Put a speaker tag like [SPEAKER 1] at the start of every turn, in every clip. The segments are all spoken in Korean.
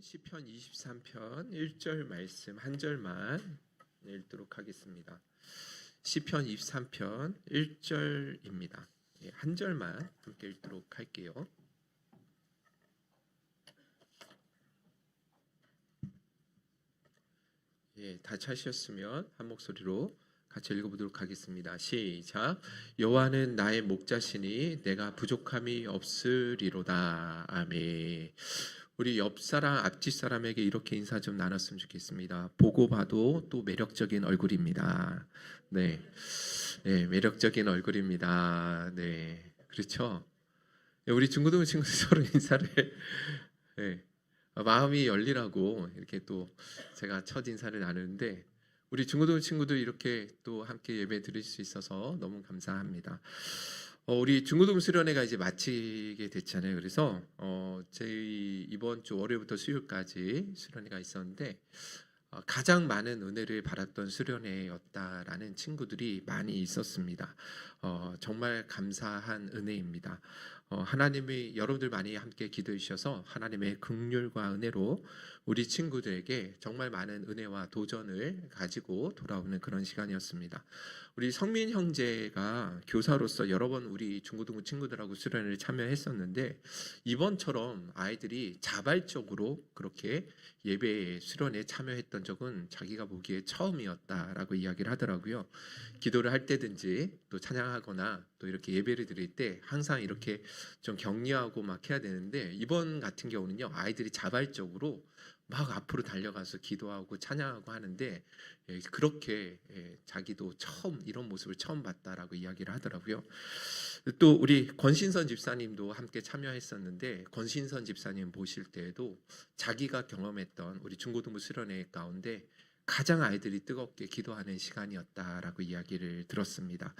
[SPEAKER 1] 시편 23편 1절 말씀 한 절만 읽도록 하겠습니다. 시편 23편 1절입니다. 한 절만 함께 읽도록 할게요. 다 찾으셨으면 한 목소리로 같이 읽어보도록 하겠습니다. 시작. 여호와는 나의 목자시니 내가 부족함이 없으리로다. 아멘. 우리 옆 사람, 앞집 사람에게 이렇게 인사 좀 나눴으면 좋겠습니다. 보고 봐도 또 매력적인 얼굴입니다. 네, 매력적인 얼굴입니다. 네, 그렇죠. 우리 중고등 친구들 서로 인사를 마음이 열리라고 이렇게 또 제가 첫 인사를 나누는데 우리 중고등 친구들 이렇게 또 함께 예배 드릴 수 있어서 너무 감사합니다. 우리 중고등 수련회가 이제 마치게 됐잖아요. 그래서 저희 이번 주 월요일부터 수요일까지 수련회가 있었는데 가장 많은 은혜를 받았던 수련회였다라는 친구들이 많이 있었습니다. 정말 감사한 은혜입니다. 하나님이 여러분들 많이 함께 기도해 주셔서 하나님의 긍휼과 은혜로 우리 친구들에게 정말 많은 은혜와 도전을 가지고 돌아오는 그런 시간이었습니다. 우리 성민 형제가 교사로서 여러 번 우리 중고등부 친구들하고 수련회를 참여했었는데 이번처럼 아이들이 자발적으로 그렇게 예배 수련회에 참여했던 적은 자기가 보기에 처음이었다라고 이야기를 하더라고요. 기도를 할 때든지 또 찬양하거나 또 이렇게 예배를 드릴 때 항상 이렇게 좀 격려하고 막 해야 되는데 이번 같은 경우는요 아이들이 자발적으로 막 앞으로 달려가서 기도하고 찬양하고 하는데 그렇게 자기도 처음 이런 모습을 처음 봤다라고 이야기를 하더라고요. 또 우리 권신선 집사님도 함께 참여했었는데 권신선 집사님 보실 때에도 자기가 경험했던 우리 중고등부 수련회 가운데 가장 아이들이 뜨겁게 기도하는 시간이었다라고 이야기를 들었습니다.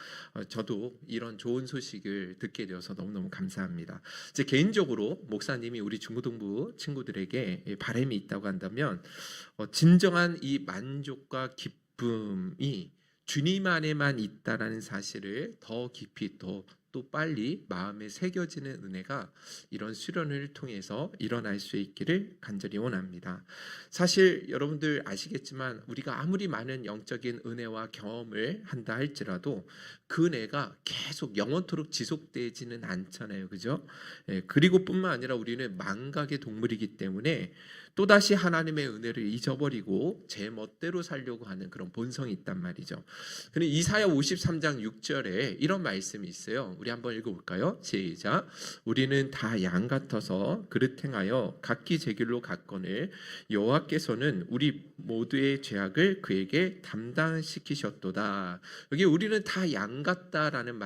[SPEAKER 1] 저도 이런 좋은 소식을 듣게 되어서 너무너무 감사합니다. 제 개인적으로 목사님이 우리 중고등부 친구들에게 바람이 있다고 한다면 진정한 이 만족과 기쁨이 주님 안에만 있다라는 사실을 더 깊이 또 빨리 마음에 새겨지는 은혜가 이런 수련을 통해서 일어날 수 있기를 간절히 원합니다. 사실 여러분들 아시겠지만 우리가 아무리 많은 영적인 은혜와 경험을 한다 할지라도 그 은혜가 계속 영원토록 지속되지는 않잖아요. 그죠? 그리고 뿐만 아니라 우리는 망각의 동물이기 때문에 또다시 하나님의 은혜를 잊어버리고 제 멋대로 살려고 하는 그런 본성이 있단 말이죠. 근데 이사야 53장 6절에 이런 말씀이 있어요. 우리 한번 읽어볼까요? 시작. 우리는 다 양 같아서 그릇 행하여 각기 제 길로 갔거늘 여호와께서는 우리 모두의 죄악을 그에게 담당시키셨도다. 여기 우리는 다 양 같다라는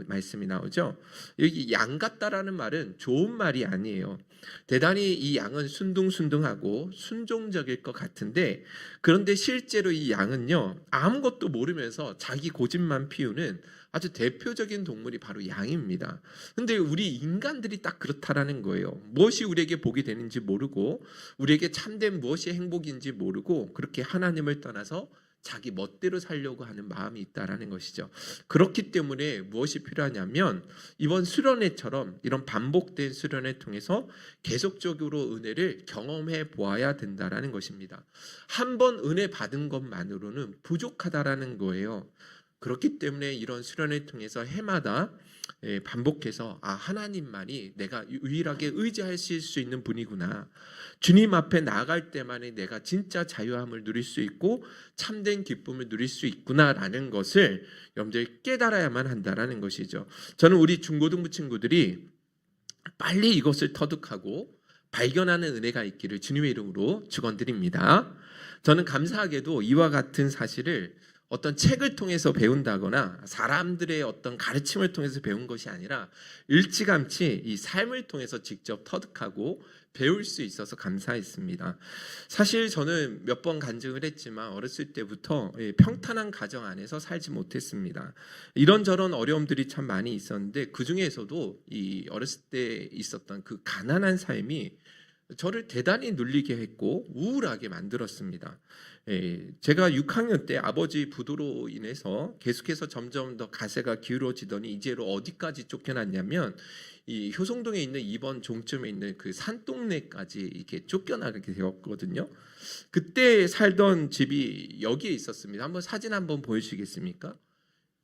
[SPEAKER 1] 말씀이 나오죠. 여기 양 같다라는 말은 좋은 말이 아니에요. 대단히 이 양은 순둥순둥하고 순종적일 것 같은데 그런데 실제로 이 양은요 아무것도 모르면서 자기 고집만 피우는 아주 대표적인 동물이 바로 양입니다. 근데 우리 인간들이 딱 그렇다라는 거예요. 무엇이 우리에게 복이 되는지 모르고 우리에게 참된 무엇이 행복인지 모르고 그렇게 하나님을 떠나서 자기 멋대로 살려고 하는 마음이 있다라는 것이죠. 그렇기 때문에 무엇이 필요하냐면 이번 수련회처럼 이런 반복된 수련회 통해서 계속적으로 은혜를 경험해 보아야 된다라는 것입니다. 한 번 은혜 받은 것만으로는 부족하다라는 거예요. 그렇기 때문에 이런 수련회 통해서 해마다 반복해서 하나님만이 내가 유일하게 의지하실 수 있는 분이구나. 주님 앞에 나아갈 때만이 내가 진짜 자유함을 누릴 수 있고 참된 기쁨을 누릴 수 있구나라는 것을 여러분들이 깨달아야만 한다라는 것이죠. 저는 우리 중고등부 친구들이 빨리 이것을 터득하고 발견하는 은혜가 있기를 주님의 이름으로 축원드립니다. 저는 감사하게도 이와 같은 사실을 어떤 책을 통해서 배운다거나 사람들의 어떤 가르침을 통해서 배운 것이 아니라 일찌감치 이 삶을 통해서 직접 터득하고 배울 수 있어서 감사했습니다. 사실 저는 몇 번 간증을 했지만 어렸을 때부터 평탄한 가정 안에서 살지 못했습니다. 이런저런 어려움들이 참 많이 있었는데 그 중에서도 이 어렸을 때 있었던 그 가난한 삶이 저를 대단히 눌리게 했고 우울하게 만들었습니다. 제가 6학년 때 아버지 부도로 인해서 계속해서 점점 더 가세가 기울어지더니 이제로 어디까지 쫓겨났냐면 이 효성동에 있는 2번 종점에 있는 그 산동네까지 이렇게 쫓겨나게 되었거든요. 그때 살던 집이 여기에 있었습니다. 한번 사진 한번 보여주시겠습니까?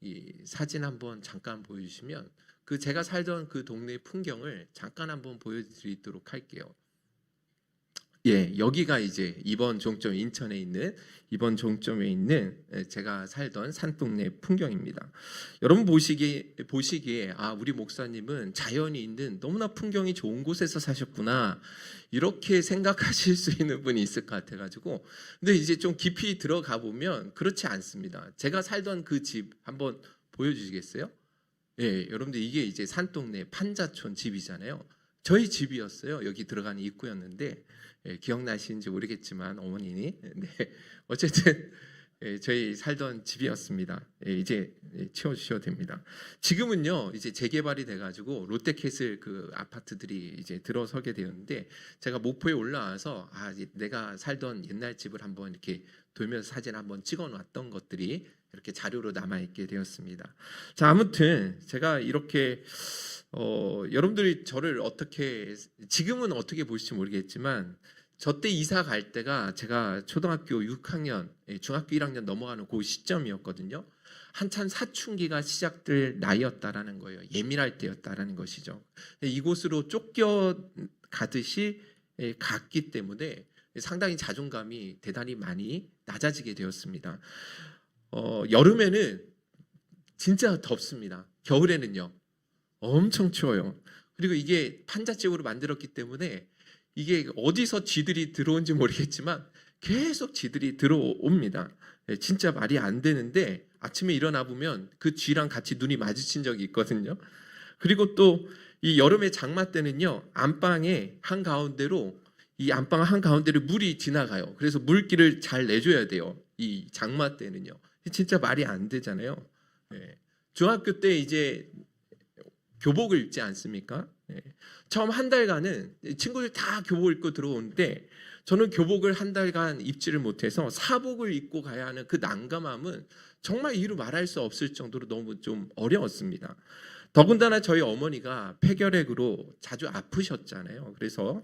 [SPEAKER 1] 이 사진 한번 잠깐 보여주시면 그 제가 살던 그 동네 풍경을 잠깐 한번 보여드리도록 할게요. 여기가 이제 이번 종점 인천에 있는 이번 종점에 있는 제가 살던 산동네 풍경입니다. 여러분 보시기에 우리 목사님은 자연이 있는 너무나 풍경이 좋은 곳에서 사셨구나 이렇게 생각하실 수 있는 분이 있을 것 같아가지고 근데 이제 좀 깊이 들어가 보면 그렇지 않습니다. 제가 살던 그 집 한번 보여주시겠어요? 여러분들 이게 이제 산동네 판자촌 집이잖아요. 저희 집이었어요. 여기 들어가는 입구였는데 기억나시는지 모르겠지만 어머님이 어쨌든 저희 살던 집이었습니다. 이제 치워주셔도 됩니다. 지금은요 이제 재개발이 돼가지고 롯데캐슬 그 아파트들이 이제 들어서게 되었는데 제가 목포에 올라와서 내가 살던 옛날 집을 한번 이렇게 돌면서 사진 한번 찍어놨던 것들이 이렇게 자료로 남아있게 되었습니다. 자, 아무튼 제가 이렇게 여러분들이 저를 어떻게 지금은 어떻게 보실지 모르겠지만 저 때 이사 갈 때가 제가 초등학교 6학년, 중학교 1학년 넘어가는 그 시점이었거든요. 한참 사춘기가 시작될 나이였다라는 거예요. 예민할 때였다라는 것이죠. 이곳으로 쫓겨가듯이 갔기 때문에 상당히 자존감이 대단히 많이 낮아지게 되었습니다. 여름에는 진짜 덥습니다. 겨울에는요 엄청 추워요. 그리고 이게 판잣집으로 만들었기 때문에 이게 어디서 쥐들이 들어온지 모르겠지만 계속 쥐들이 들어옵니다. 진짜 말이 안 되는데 아침에 일어나 보면 그 쥐랑 같이 눈이 마주친 적이 있거든요. 그리고 또 이 여름에 장마 때는요 안방의 한가운데로 이 안방 한가운데로 물이 지나가요. 그래서 물기를 잘 내줘야 돼요. 이 장마 때는요. 진짜 말이 안 되잖아요. 중학교 때 이제 교복을 입지 않습니까? 처음 한 달간은 친구들 다 교복을 입고 들어오는데 저는 교복을 한 달간 입지를 못해서 사복을 입고 가야 하는 그 난감함은 정말 이루 말할 수 없을 정도로 너무 좀 어려웠습니다. 더군다나 저희 어머니가 폐결핵으로 자주 아프셨잖아요. 그래서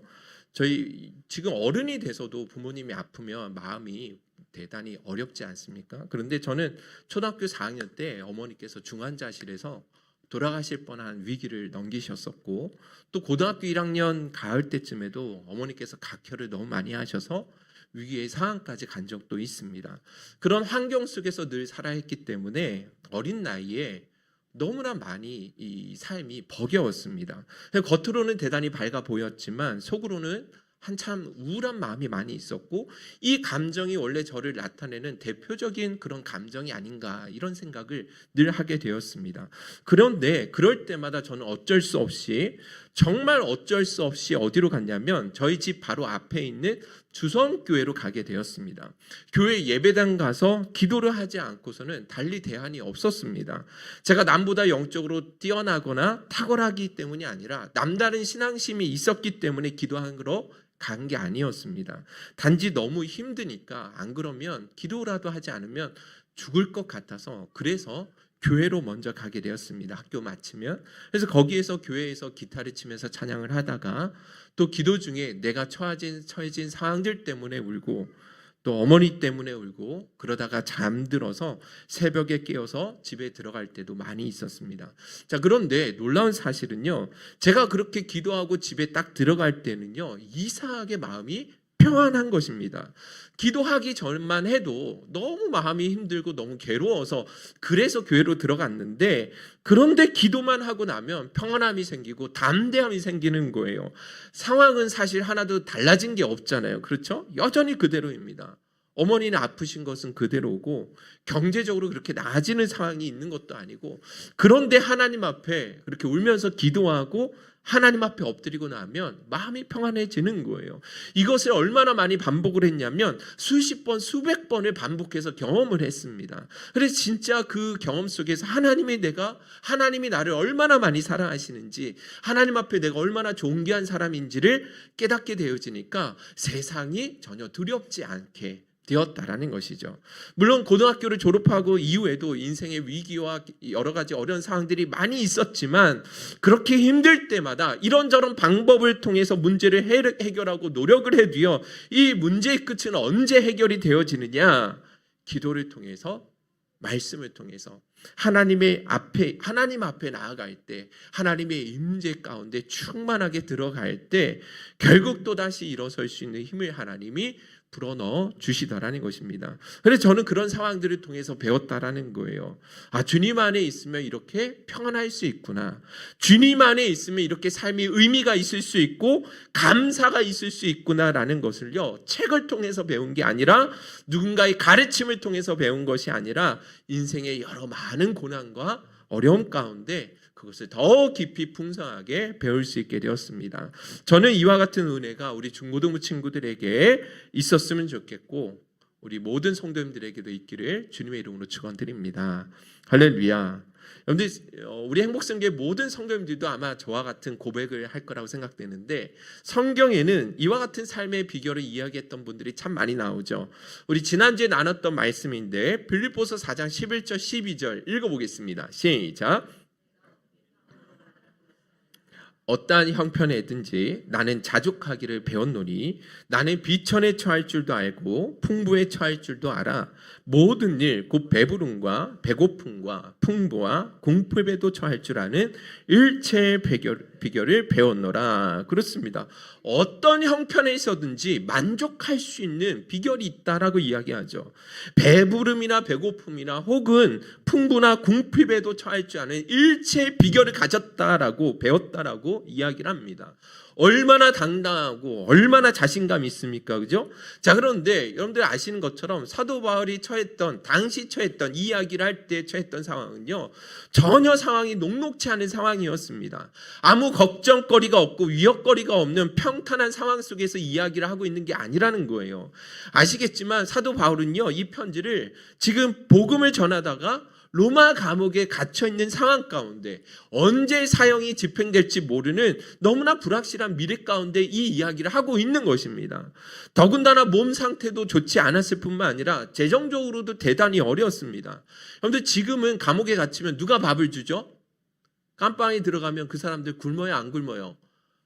[SPEAKER 1] 저희 지금 어른이 돼서도 부모님이 아프면 마음이 대단히 어렵지 않습니까? 그런데 저는 초등학교 4학년 때 어머니께서 중환자실에서 돌아가실 뻔한 위기를 넘기셨었고 또 고등학교 1학년 가을 때쯤에도 어머니께서 각혈을 너무 많이 하셔서 위기의 상황까지 간 적도 있습니다. 그런 환경 속에서 늘 살아했기 때문에 어린 나이에 너무나 많이 이 삶이 버거웠습니다. 겉으로는 대단히 밝아 보였지만 속으로는 한참 우울한 마음이 많이 있었고 이 감정이 원래 저를 나타내는 대표적인 그런 감정이 아닌가 이런 생각을 늘 하게 되었습니다. 그런데 그럴 때마다 저는 정말 어쩔 수 없이 어디로 갔냐면 저희 집 바로 앞에 있는 주성교회로 가게 되었습니다. 교회 예배당 가서 기도를 하지 않고서는 달리 대안이 없었습니다. 제가 남보다 영적으로 뛰어나거나 탁월하기 때문이 아니라 남다른 신앙심이 있었기 때문에 기도하러 간 게 아니었습니다. 단지 너무 힘드니까 안 그러면 기도라도 하지 않으면 죽을 것 같아서 그래서 교회로 먼저 가게 되었습니다. 학교 마치면. 그래서 거기에서 교회에서 기타를 치면서 찬양을 하다가 또 기도 중에 내가 처해진 상황들 때문에 울고 또 어머니 때문에 울고 그러다가 잠들어서 새벽에 깨어서 집에 들어갈 때도 많이 있었습니다. 자, 그런데 놀라운 사실은요. 제가 그렇게 기도하고 집에 딱 들어갈 때는요. 이상하게 마음이 평안한 것입니다. 기도하기 전만 해도 너무 마음이 힘들고 너무 괴로워서 그래서 교회로 들어갔는데 그런데 기도만 하고 나면 평안함이 생기고 담대함이 생기는 거예요. 상황은 사실 하나도 달라진 게 없잖아요. 그렇죠? 여전히 그대로입니다. 어머니는 아프신 것은 그대로고 경제적으로 그렇게 나아지는 상황이 있는 것도 아니고, 그런데 하나님 앞에 그렇게 울면서 기도하고 하나님 앞에 엎드리고 나면 마음이 평안해지는 거예요. 이것을 얼마나 많이 반복을 했냐면 수십 번, 수백 번을 반복해서 경험을 했습니다. 그래서 진짜 그 경험 속에서 하나님이 나를 얼마나 많이 사랑하시는지, 하나님 앞에 내가 얼마나 존귀한 사람인지를 깨닫게 되어지니까 세상이 전혀 두렵지 않게 되었다라는 것이죠. 물론 고등학교를 졸업하고 이후에도 인생의 위기와 여러 가지 어려운 상황들이 많이 있었지만, 그렇게 힘들 때마다 이런저런 방법을 통해서 문제를 해결하고 노력을 해도요, 이 문제의 끝은 언제 해결이 되어지느냐? 기도를 통해서, 말씀을 통해서 하나님 앞에 나아갈 때, 하나님의 임재 가운데 충만하게 들어갈 때 결국 또다시 일어설 수 있는 힘을 하나님이 불어넣어 주시더라는 것입니다. 그래서 저는 그런 상황들을 통해서 배웠다라는 거예요. 주님 안에 있으면 이렇게 평안할 수 있구나. 주님 안에 있으면 이렇게 삶이 의미가 있을 수 있고 감사가 있을 수 있구나라는 것을요, 책을 통해서 배운 게 아니라, 누군가의 가르침을 통해서 배운 것이 아니라, 인생의 여러 많은 고난과 어려움 가운데 그것을 더 깊이 풍성하게 배울 수 있게 되었습니다. 저는 이와 같은 은혜가 우리 중고등부 친구들에게 있었으면 좋겠고, 우리 모든 성도님들에게도 있기를 주님의 이름으로 축원드립니다. 할렐루야. 여러분들, 우리 행복성교회 모든 성도님들도 아마 저와 같은 고백을 할 거라고 생각되는데, 성경에는 이와 같은 삶의 비결을 이야기했던 분들이 참 많이 나오죠. 우리 지난주에 나눴던 말씀인데 빌립보서 4장 11절 12절 읽어보겠습니다. 시작. 어떠한 형편에든지 나는 자족하기를 배웠노니 나는 비천에 처할 줄도 알고 풍부에 처할 줄도 알아. 모든 일 곧 배부름과 배고픔과 풍부와 궁핍에도 처할 줄 아는 일체의 비결을 배웠노라. 그렇습니다. 어떤 형편에 있어든지 만족할 수 있는 비결이 있다라고 이야기하죠. 배부름이나 배고픔이나 혹은 풍부나 궁핍에도 처할 줄 아는 일체의 비결을 가졌다라고, 배웠다라고 이야기를 합니다. 얼마나 당당하고 얼마나 자신감이 있습니까? 그죠? 자, 그런데 여러분들 아시는 것처럼 사도 바울이 당시 처했던, 이야기를 할 때 처했던 상황은요, 전혀 상황이 녹록치 않은 상황이었습니다. 아무 걱정거리가 없고 위협거리가 없는 평탄한 상황 속에서 이야기를 하고 있는 게 아니라는 거예요. 아시겠지만 사도 바울은요, 이 편지를 지금 복음을 전하다가 로마 감옥에 갇혀있는 상황 가운데 언제 사형이 집행될지 모르는 너무나 불확실한 미래 가운데 이 이야기를 하고 있는 것입니다. 더군다나 몸 상태도 좋지 않았을 뿐만 아니라 재정적으로도 대단히 어려웠습니다. 그런데 지금은 감옥에 갇히면 누가 밥을 주죠? 깜빵에 들어가면 그 사람들 굶어요, 안 굶어요?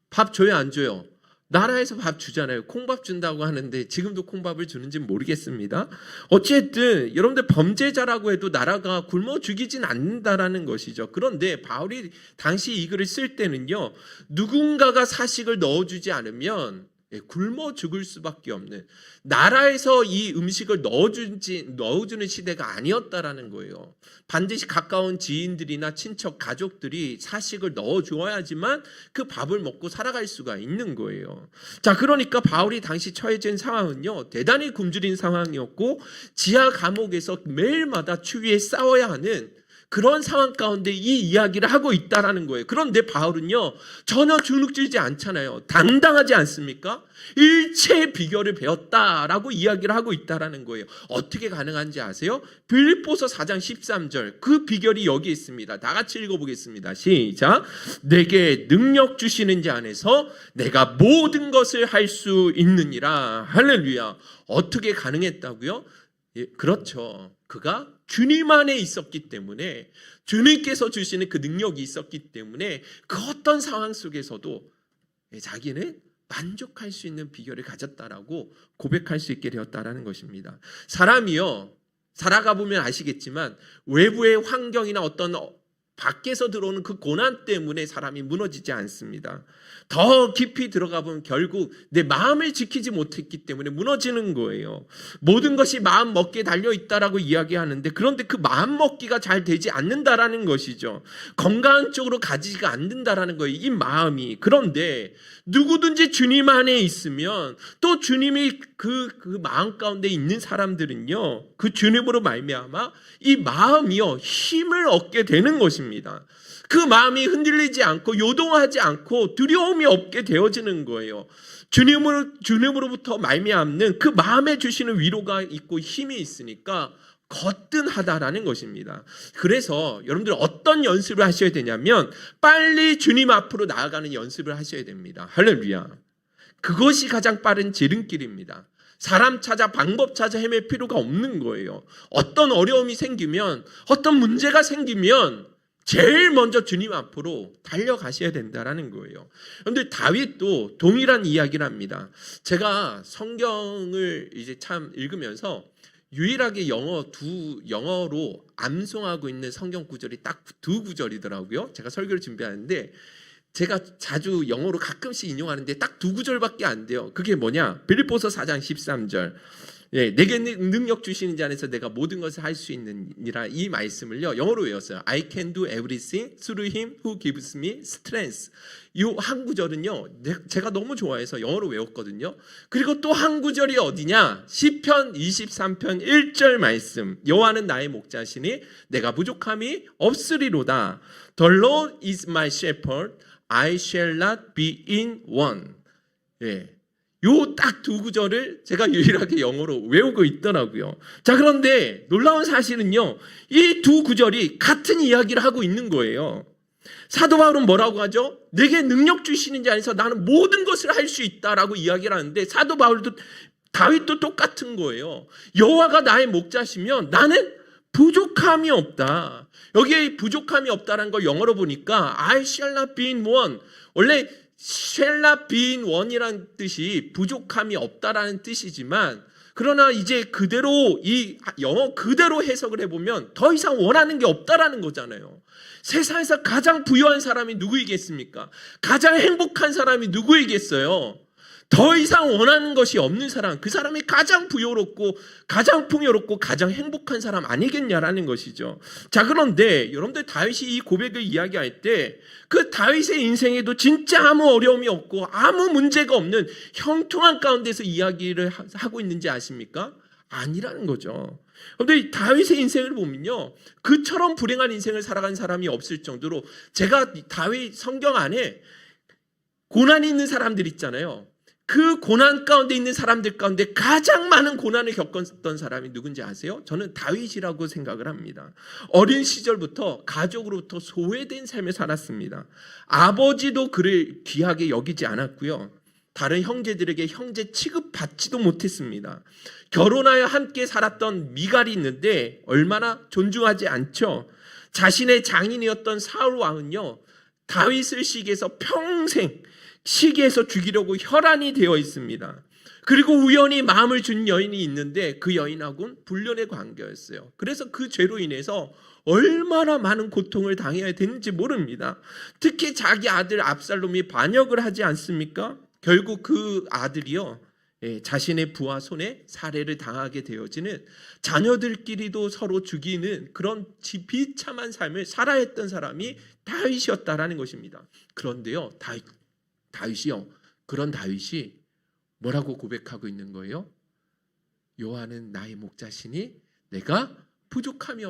[SPEAKER 1] 밥 줘요, 안 줘요? 나라에서 밥 주잖아요. 콩밥 준다고 하는데 지금도 콩밥을 주는지는 모르겠습니다. 어쨌든 여러분들 범죄자라고 해도 나라가 굶어 죽이진 않는다라는 것이죠. 그런데 바울이 당시 이 글을 쓸 때는요, 누군가가 사식을 넣어주지 않으면 굶어 죽을 수밖에 없는, 나라에서 이 음식을 넣어주는 시대가 아니었다라는 거예요. 반드시 가까운 지인들이나 친척, 가족들이 사식을 넣어주어야지만 그 밥을 먹고 살아갈 수가 있는 거예요. 자, 그러니까 바울이 당시 처해진 상황은요, 대단히 굶주린 상황이었고 지하 감옥에서 매일마다 추위에 싸워야 하는 그런 상황 가운데 이 이야기를 하고 있다라는 거예요. 그런데 바울은요, 전혀 주눅들지 않잖아요. 당당하지 않습니까? 일체의 비결을 배웠다라고 이야기를 하고 있다라는 거예요. 어떻게 가능한지 아세요? 빌립보서 4장 13절, 그 비결이 여기 있습니다. 다 같이 읽어보겠습니다. 시작. 내게 능력 주시는 자 안에서 내가 모든 것을 할 수 있느니라. 할렐루야. 어떻게 가능했다고요? 그렇죠. 그가 주님 안에 있었기 때문에, 주님께서 주시는 그 능력이 있었기 때문에 그 어떤 상황 속에서도 자기는 만족할 수 있는 비결을 가졌다라고 고백할 수 있게 되었다라는 것입니다. 사람이요, 살아가 보면 아시겠지만 외부의 환경이나 어떤 밖에서 들어오는 그 고난 때문에 사람이 무너지지 않습니다. 더 깊이 들어가 보면 결국 내 마음을 지키지 못했기 때문에 무너지는 거예요. 모든 것이 마음 먹기에 달려 있다라고 이야기하는데, 그런데 그 마음 먹기가 잘 되지 않는다라는 것이죠. 건강한 쪽으로 가지가 않는다라는 거예요, 이 마음이. 그런데 누구든지 주님 안에 있으면, 또 주님이 그 마음 가운데 있는 사람들은요, 그 주님으로 말미암아 이 마음이요 힘을 얻게 되는 것입니다. 그 마음이 흔들리지 않고 요동하지 않고 두려움이 없게 되어지는 거예요. 주님으로부터 말미암는 그 마음에 주시는 위로가 있고 힘이 있으니까 거뜬하다라는 것입니다. 그래서 여러분들 어떤 연습을 하셔야 되냐면, 빨리 주님 앞으로 나아가는 연습을 하셔야 됩니다. 할렐루야. 그것이 가장 빠른 지름길입니다. 사람 찾아 방법 찾아 헤맬 필요가 없는 거예요. 어떤 어려움이 생기면, 어떤 문제가 생기면 제일 먼저 주님 앞으로 달려가셔야 된다라는 거예요. 그런데 다윗도 동일한 이야기를 합니다. 제가 성경을 이제 참 읽으면서 유일하게 영어로 암송하고 있는 성경 구절이 딱 두 구절이더라고요. 제가 설교를 준비하는데 제가 자주 영어로 가끔씩 인용하는데 딱 두 구절밖에 안 돼요. 그게 뭐냐? 빌립보서 4장 13절. 예, 내게 능력 주시는 자 안에서 내가 모든 것을 할 수 있느니라, 이 말씀을요 영어로 외웠어요. I can do everything through him who gives me strength. 이 한 구절은요 제가 너무 좋아해서 영어로 외웠거든요. 그리고 또 한 구절이 어디냐? 시편 23편 1절 말씀. 여호와는 나의 목자시니 내가 부족함이 없으리로다. The Lord is my shepherd, I shall not be in want. 예. 요 딱 두 구절을 제가 유일하게 영어로 외우고 있더라고요. 자, 그런데 놀라운 사실은요, 이 두 구절이 같은 이야기를 하고 있는 거예요. 사도 바울은 뭐라고 하죠? 내게 능력 주시는 자 안에서 나는 모든 것을 할 수 있다라고 이야기를 하는데, 사도 바울도 다윗도 똑같은 거예요. 여호와가 나의 목자시면 나는 부족함이 없다. 여기에 부족함이 없다라는 걸 영어로 보니까 I shall not be in want. 원래 shall not be in want이라는 뜻이 부족함이 없다라는 뜻이지만, 그러나 이제 그대로 이 영어 그대로 해석을 해보면 더 이상 원하는 게 없다라는 거잖아요. 세상에서 가장 부유한 사람이 누구이겠습니까? 가장 행복한 사람이 누구이겠어요? 더 이상 원하는 것이 없는 사람, 그 사람이 가장 부유롭고 가장 풍요롭고 가장 행복한 사람 아니겠냐라는 것이죠. 자, 그런데 여러분들 다윗이 이 고백을 이야기할 때 그 다윗의 인생에도 진짜 아무 어려움이 없고 아무 문제가 없는 형통한 가운데서 이야기를 하고 있는지 아십니까? 아니라는 거죠. 그런데 다윗의 인생을 보면요, 그처럼 불행한 인생을 살아간 사람이 없을 정도로, 제가 다윗 성경 안에 고난이 있는 사람들 있잖아요. 그 고난 가운데 있는 사람들 가운데 가장 많은 고난을 겪었던 사람이 누군지 아세요? 저는 다윗이라고 생각을 합니다. 어린 시절부터 가족으로부터 소외된 삶을 살았습니다. 아버지도 그를 귀하게 여기지 않았고요. 다른 형제들에게 형제 취급받지도 못했습니다. 결혼하여 함께 살았던 미갈이 있는데 얼마나 존중하지 않죠. 자신의 장인이었던 사울 왕은요, 다윗을 시기해서 평생 시기해서 죽이려고 혈안이 되어 있습니다. 그리고 우연히 마음을 준 여인이 있는데 그 여인하고는 불륜의 관계였어요. 그래서 그 죄로 인해서 얼마나 많은 고통을 당해야 되는지 모릅니다. 특히 자기 아들 압살롬이 반역을 하지 않습니까? 결국 그 아들이요, 자신의 부하 손에 살해를 당하게 되어지는, 자녀들끼리도 서로 죽이는 그런 비참한 삶을 살아야 했던 사람이 다윗이었다라는 것입니다. 그런데요, 다윗이요, 그런 다윗이 뭐라고 고백하고 있는 거예요? 여호와는 나의 목자시니 내가 부족함이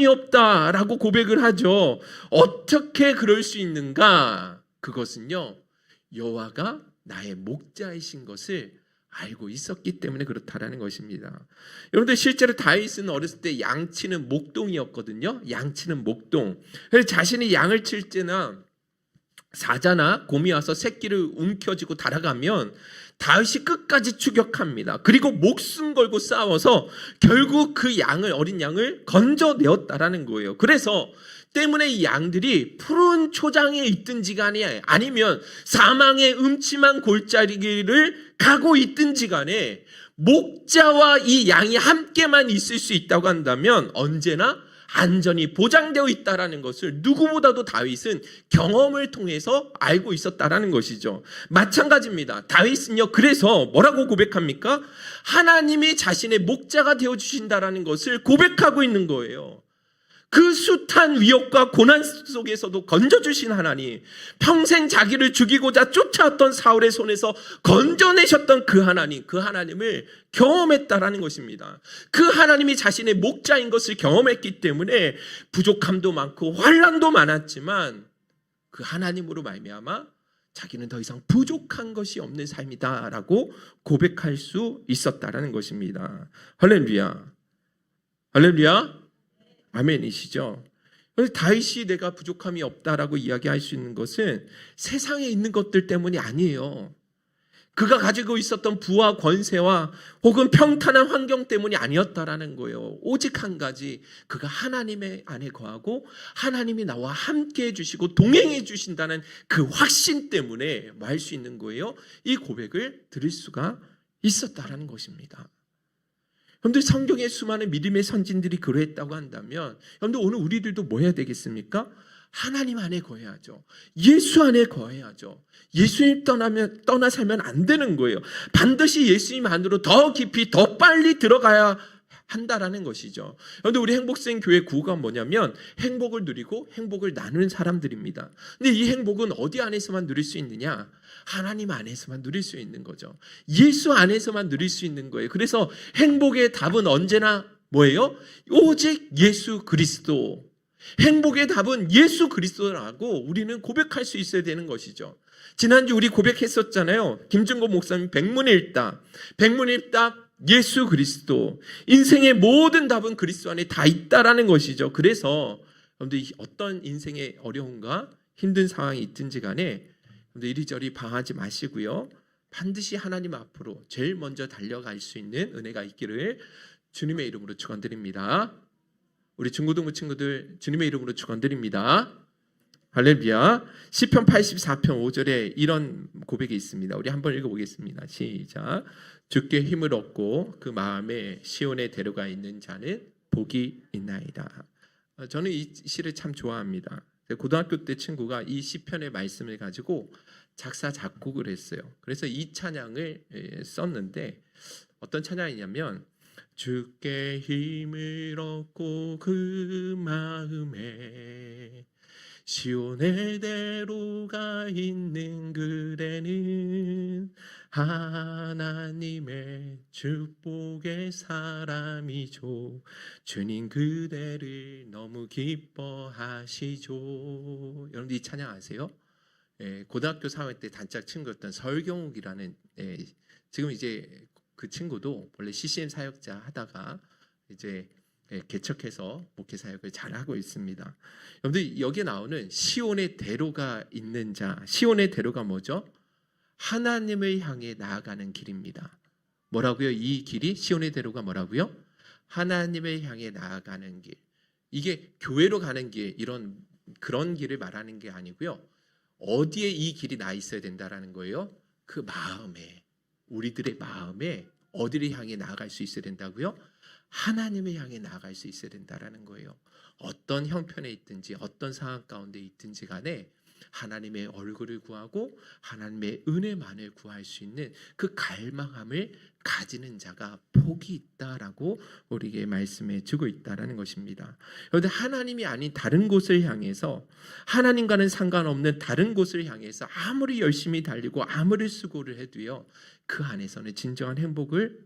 [SPEAKER 1] 없다라고 고백을 하죠. 어떻게 그럴 수 있는가? 그것은요, 여호와가 나의 목자이신 것을 알고 있었기 때문에 그렇다라는 것입니다. 여러분들, 실제로 다윗은 어렸을 때 양치는 목동이었거든요. 양치는 목동. 그래서 자신이 양을 칠 때나 사자나 곰이 와서 새끼를 움켜쥐고 달아가면 다윗이 끝까지 추격합니다. 그리고 목숨 걸고 싸워서 결국 그 양을, 어린 양을 건져내었다라는 거예요. 그래서 때문에 이 양들이 푸른 초장에 있든지 간에 아니면 사망의 음침한 골짜기를 가고 있든지 간에 목자와 이 양이 함께만 있을 수 있다고 한다면 언제나 안전이 보장되어 있다라는 것을 누구보다도 다윗은 경험을 통해서 알고 있었다라는 것이죠. 마찬가지입니다. 다윗은요, 그래서 뭐라고 고백합니까? 하나님이 자신의 목자가 되어주신다라는 것을 고백하고 있는 거예요. 그 숱한 위협과 고난 속에서도 건져주신 하나님, 평생 자기를 죽이고자 쫓아왔던 사울의 손에서 건져내셨던 그 하나님, 그 하나님을 경험했다라는 것입니다. 그 하나님이 자신의 목자인 것을 경험했기 때문에 부족함도 많고 환난도 많았지만 그 하나님으로 말미암아 자기는 더 이상 부족한 것이 없는 삶이다라고 고백할 수 있었다라는 것입니다. 할렐루야, 할렐루야. 아멘이시죠? 다윗이 내가 부족함이 없다라고 이야기할 수 있는 것은 세상에 있는 것들 때문이 아니에요. 그가 가지고 있었던 부와 권세와 혹은 평탄한 환경 때문이 아니었다라는 거예요. 오직 한 가지, 그가 하나님의 안에 거하고 하나님이 나와 함께 해주시고 동행해 주신다는 그 확신 때문에 말 수 있는 거예요. 이 고백을 들을 수가 있었다라는 것입니다. 여러분들, 성경의 수많은 믿음의 선진들이 그러했다고 한다면 여러분들, 오늘 우리들도 뭐 해야 되겠습니까? 하나님 안에 거해야죠. 예수 안에 거해야죠. 예수님 떠나 살면 안 되는 거예요. 반드시 예수님 안으로 더 깊이 더 빨리 들어가야 한다라는 것이죠. 그런데 우리 행복생 교회 구호가 뭐냐면 행복을 누리고 행복을 나누는 사람들입니다. 근데 이 행복은 어디 안에서만 누릴 수 있느냐? 하나님 안에서만 누릴 수 있는 거죠. 예수 안에서만 누릴 수 있는 거예요. 그래서 행복의 답은 언제나 뭐예요? 오직 예수 그리스도. 행복의 답은 예수 그리스도라고 우리는 고백할 수 있어야 되는 것이죠. 지난주 우리 고백했었잖아요. 김준고 목사님 백문일답 예수 그리스도. 인생의 모든 답은 그리스도 안에 다 있다라는 것이죠. 그래서 여러분들, 어떤 인생의 어려움과 힘든 상황이 있든지 간에 여러분들 이리저리 방하지 마시고요, 반드시 하나님 앞으로 제일 먼저 달려갈 수 있는 은혜가 있기를 주님의 이름으로 축원드립니다. 우리 중고등부 친구들 주님의 이름으로 축원드립니다. 할렐루야. 시편 84편 5절에 이런 고백이 있습니다. 우리 한번 읽어보겠습니다. 시작. 주께 힘을 얻고 그 마음에 시온에 데려가 있는 자는 복이 있나이다. 저는 이 시를 참 좋아합니다. 고등학교 때 친구가 이 시편의 말씀을 가지고 작사 작곡을 했어요. 그래서 이 찬양을 썼는데 어떤 찬양이냐면, 주께 힘을 얻고 그 마음에 시온의 데로가 있는 그대는 하나님의 축복의 사람이죠. 주님 그대를 너무 기뻐하시죠. 여러분들 이 찬양 아세요? 고등학교 3학년 때 단짝 친구였던 설경욱이라는, 지금 이제 그 친구도 원래 CCM 사역자 하다가 이제 개척해서 목회 사역을 잘하고 있습니다. 여러분들, 여기에 나오는 시온의 대로가 있는 자, 시온의 대로가 뭐죠? 하나님을 향해 나아가는 길입니다. 뭐라고요? 이 길이, 시온의 대로가 뭐라고요? 하나님을 향해 나아가는 길. 이게 교회로 가는 길, 그런 길을 말하는 게 아니고요. 어디에 이 길이 나 있어야 된다라는 거예요? 그 마음에, 우리들의 마음에 어디를 향해 나아갈 수 있어야 된다고요? 하나님을 향해 나아갈 수 있어야 된다라는 거예요. 어떤 형편에 있든지 어떤 상황 가운데 있든지 간에 하나님의 얼굴을 구하고 하나님의 은혜만을 구할 수 있는 그 갈망함을 가지는 자가 복이 있다라고 우리에게 말씀해 주고 있다라는 것입니다. 그런데 하나님이 아닌 다른 곳을 향해서, 하나님과는 상관없는 다른 곳을 향해서 아무리 열심히 달리고 아무리 수고를 해도요, 그 안에서는 진정한 행복을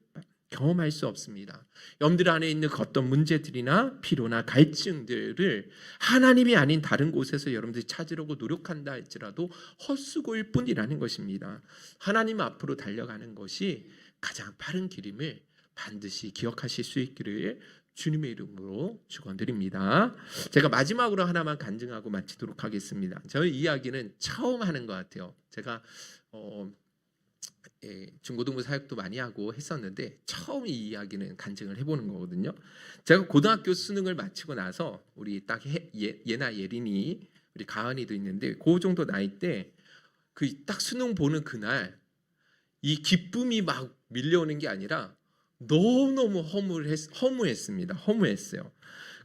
[SPEAKER 1] 경험할 수 없습니다. 여러분들 안에 있는 어떤 문제들이나 피로나 갈증들을 하나님이 아닌 다른 곳에서 여러분들이 찾으려고 노력한다 할지라도 헛수고일 뿐이라는 것입니다. 하나님 앞으로 달려가는 것이 가장 빠른 길임을 반드시 기억하실 수 있기를 주님의 이름으로 축원드립니다. 제가 마지막으로 하나만 간증하고 마치도록 하겠습니다. 저희 이야기는 처음 하는 것 같아요. 제가 중고등부 사역도 많이 하고 했었는데 처음 이 이야기는 간증을 해보는 거거든요. 제가 고등학교 수능을 마치고 나서 우리 딱 예나 예린이, 우리 가은이도 있는데 그 정도 나이 때 그 딱 수능 보는 그날 이 기쁨이 막 밀려오는 게 아니라 너무너무 허무했습니다. 허무했어요.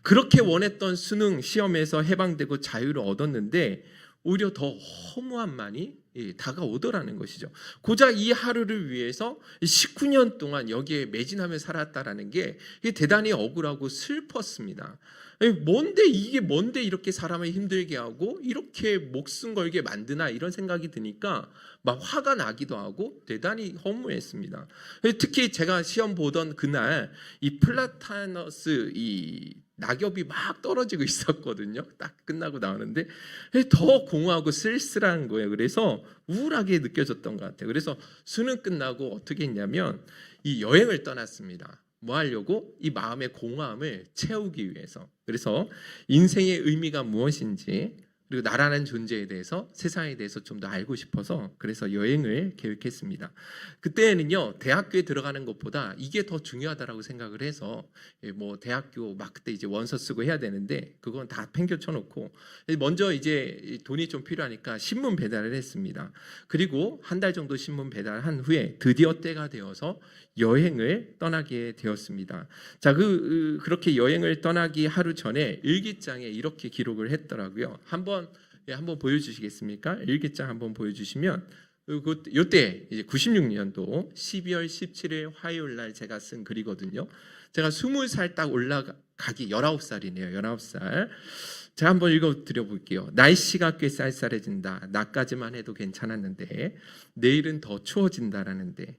[SPEAKER 1] 그렇게 원했던 수능 시험에서 해방되고 자유를 얻었는데 오히려 더 허무함만이 다가오더라는 것이죠. 고작 이 하루를 위해서 19년 동안 여기에 매진하며 살았다라는 게 대단히 억울하고 슬펐습니다. 이게 뭔데 이렇게 사람을 힘들게 하고 이렇게 목숨 걸게 만드나 이런 생각이 드니까 막 화가 나기도 하고 대단히 허무했습니다. 특히 제가 시험 보던 그날 이 플라타너스 이 낙엽이 막 떨어지고 있었거든요. 딱 끝나고 나오는데 더 공허하고 쓸쓸한 거예요. 그래서 우울하게 느껴졌던 것 같아요. 그래서 수능 끝나고 어떻게 했냐면 이 여행을 떠났습니다. 뭐 하려고? 이 마음의 공허함을 채우기 위해서. 그래서 인생의 의미가 무엇인지 그리고 나라는 존재에 대해서 세상에 대해서 좀 더 알고 싶어서 그래서 여행을 계획했습니다. 그때는요 대학교에 들어가는 것보다 이게 더 중요하다라고 생각을 해서 뭐 대학교 막 그때 이제 원서 쓰고 해야 되는데 그건 다 팽겨쳐 놓고 먼저 이제 돈이 좀 필요하니까 신문 배달을 했습니다. 그리고 한 달 정도 신문 배달한 후에 드디어 때가 되어서 여행을 떠나게 되었습니다. 자, 그렇게 여행을 떠나기 하루 전에 일기장에 이렇게 기록을 했더라고요. 한번 보여주시겠습니까? 일기장 한번 보여주시면 이때 이제 96년도 12월 17일 화요일 날 제가 쓴 글이거든요. 제가 20살 딱 올라가기 19살이네요. 19살. 제가 한번 읽어드려 볼게요. 날씨가 꽤 쌀쌀해진다. 나까지만 해도 괜찮았는데 내일은 더 추워진다라는데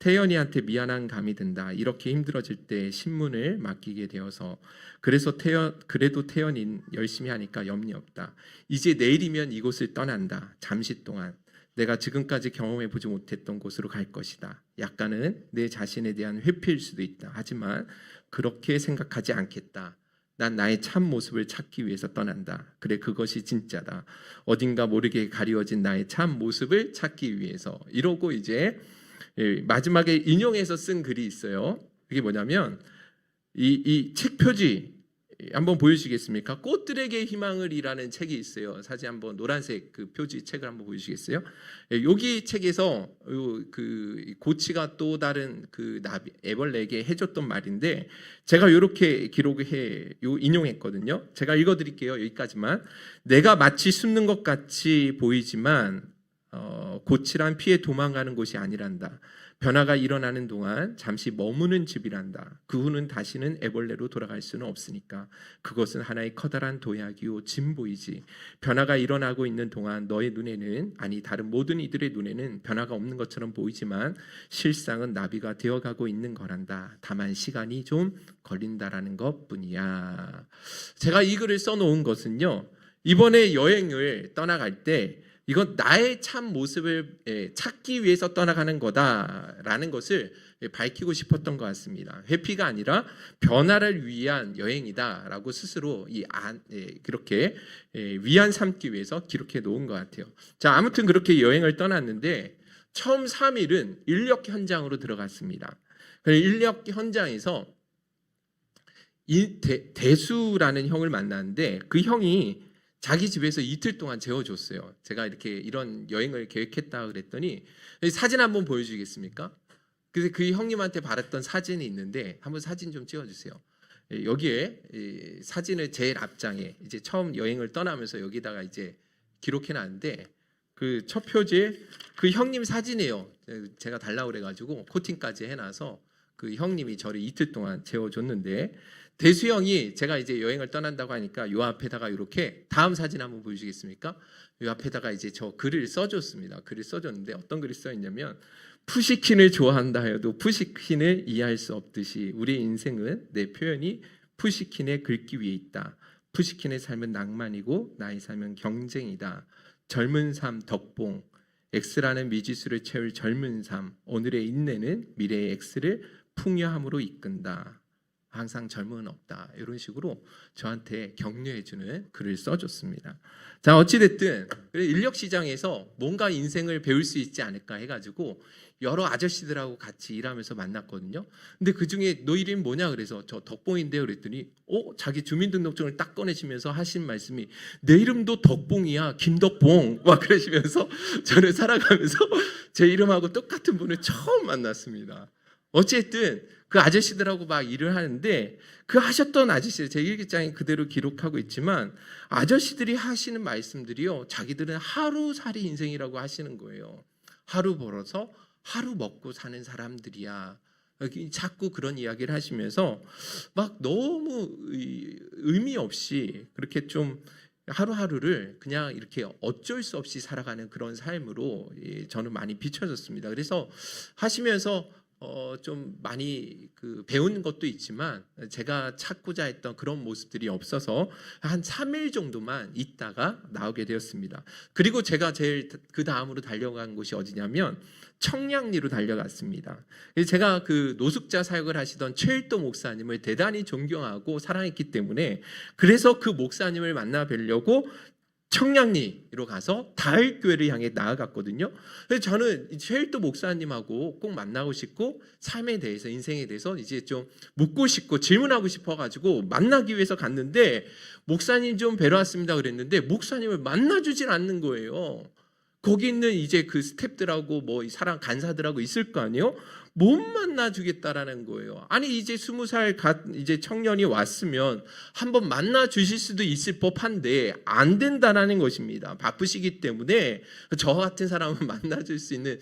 [SPEAKER 1] 태연이한테 미안한 감이 든다. 이렇게 힘들어질 때 신문을 맡기게 되어서 그래도 태연이 열심히 하니까 염려 없다. 이제 내일이면 이곳을 떠난다. 잠시 동안 내가 지금까지 경험해 보지 못했던 곳으로 갈 것이다. 약간은 내 자신에 대한 회피일 수도 있다. 하지만 그렇게 생각하지 않겠다. 난 나의 참 모습을 찾기 위해서 떠난다. 그래, 그것이 진짜다. 어딘가 모르게 가리워진 나의 참 모습을 찾기 위해서. 이러고 이제 마지막에 인용해서 쓴 글이 있어요. 그게 뭐냐면 이 책 표지 한번 보여주시겠습니까? 꽃들에게 희망을이라는 책이 있어요. 사진 한번 노란색 그 표지 책을 한번 보여주시겠어요? 여기 책에서 그 고치가 또 다른 그 나비 애벌레에게 해줬던 말인데 제가 이렇게 인용했거든요. 제가 읽어드릴게요. 여기까지만. 내가 마치 숨는 것 같이 보이지만 고치란 피해 도망가는 곳이 아니란다. 변화가 일어나는 동안 잠시 머무는 집이란다. 그 후는 다시는 애벌레로 돌아갈 수는 없으니까. 그것은 하나의 커다란 도약이요 진보이지. 변화가 일어나고 있는 동안 너의 눈에는, 아니 다른 모든 이들의 눈에는 변화가 없는 것처럼 보이지만 실상은 나비가 되어가고 있는 거란다. 다만 시간이 좀 걸린다라는 것뿐이야. 제가 이 글을 써놓은 것은요, 이번에 여행을 떠나갈 때 이건 나의 참 모습을 찾기 위해서 떠나가는 거다라는 것을 밝히고 싶었던 것 같습니다. 회피가 아니라 변화를 위한 여행이다라고 스스로 그렇게 위안 삼기 위해서 기록해 놓은 것 같아요. 자, 아무튼 그렇게 여행을 떠났는데 처음 3일은 인력 현장으로 들어갔습니다. 인력 현장에서 대수라는 형을 만났는데 그 형이 자기 집에서 이틀 동안 재워줬어요. 제가 이런 여행을 계획했다 그랬더니 사진 한번 보여주겠습니까? 그래서 그 형님한테 받았던 사진이 있는데 한번 사진 좀 찍어주세요. 여기에 사진을 제일 앞장에 이제 처음 여행을 떠나면서 여기다가 이제 기록해놨는데 그 첫 표지에 그 형님 사진이에요. 제가 달라고 그래가지고 코팅까지 해놔서 그 형님이 저를 이틀 동안 재워줬는데 대수 형이 제가 이제 여행을 떠난다고 하니까 요 앞에다가 이렇게 다음 사진 한번 보여주시겠습니까? 요 앞에다가 이제 저 글을 써줬습니다. 글을 써줬는데 어떤 글이 써있냐면 푸시킨을 좋아한다 해도 푸시킨을 이해할 수 없듯이 우리 인생은 내 표현이 푸시킨의 글귀 위에 있다. 푸시킨의 삶은 낭만이고 나의 삶은 경쟁이다. 젊은 삶 덕봉 X라는 미지수를 채울 젊은 삶 오늘의 인내는 미래의 X를 풍요함으로 이끈다. 항상 젊음은 없다. 이런 식으로 저한테 격려해주는 글을 써줬습니다. 자, 어찌됐든 인력시장에서 뭔가 인생을 배울 수 있지 않을까 해가지고 여러 아저씨들하고 같이 일하면서 만났거든요. 근데 그중에 너 이름 뭐냐 그래서 저 덕봉인데요 그랬더니 자기 주민등록증을 딱 꺼내시면서 하신 말씀이 내 이름도 덕봉이야 김덕봉 막 그러시면서 저를 살아가면서 제 이름하고 똑같은 분을 처음 만났습니다. 어쨌든 그 아저씨들하고 막 일을 하는데 그 하셨던 아저씨들 제 일기장에 그대로 기록하고 있지만 아저씨들이 하시는 말씀들이요. 자기들은 하루살이 인생이라고 하시는 거예요. 하루 벌어서 하루 먹고 사는 사람들이야. 자꾸 그런 이야기를 하시면서 막 너무 의미 없이 그렇게 좀 하루하루를 그냥 이렇게 어쩔 수 없이 살아가는 그런 삶으로 저는 많이 비춰졌습니다. 그래서 하시면서 좀 많이 배운 것도 있지만 제가 찾고자 했던 그런 모습들이 없어서 한 3일 정도만 있다가 나오게 되었습니다. 그리고 제가 제일 그 다음으로 달려간 곳이 어디냐면 청량리로 달려갔습니다. 제가 그 노숙자 사역을 하시던 최일도 목사님을 대단히 존경하고 사랑했기 때문에 그래서 그 목사님을 만나 뵈려고 청량리로 가서 다을교회를 향해 나아갔거든요. 그래서 저는 최일도 목사님하고 꼭 만나고 싶고 삶에 대해서 인생에 대해서 이제 좀 묻고 싶고 질문하고 싶어가지고 만나기 위해서 갔는데 목사님 좀 뵈러 왔습니다 그랬는데 목사님을 만나주질 않는 거예요. 거기 있는 이제 그 스태프들하고 뭐 사람 간사들하고 있을 거 아니에요? 못 만나주겠다라는 거예요. 아니 이제 20살 이제 청년이 왔으면 한번 만나 주실 수도 있을 법한데 안 된다라는 것입니다. 바쁘시기 때문에 저 같은 사람은 만나줄 수 있는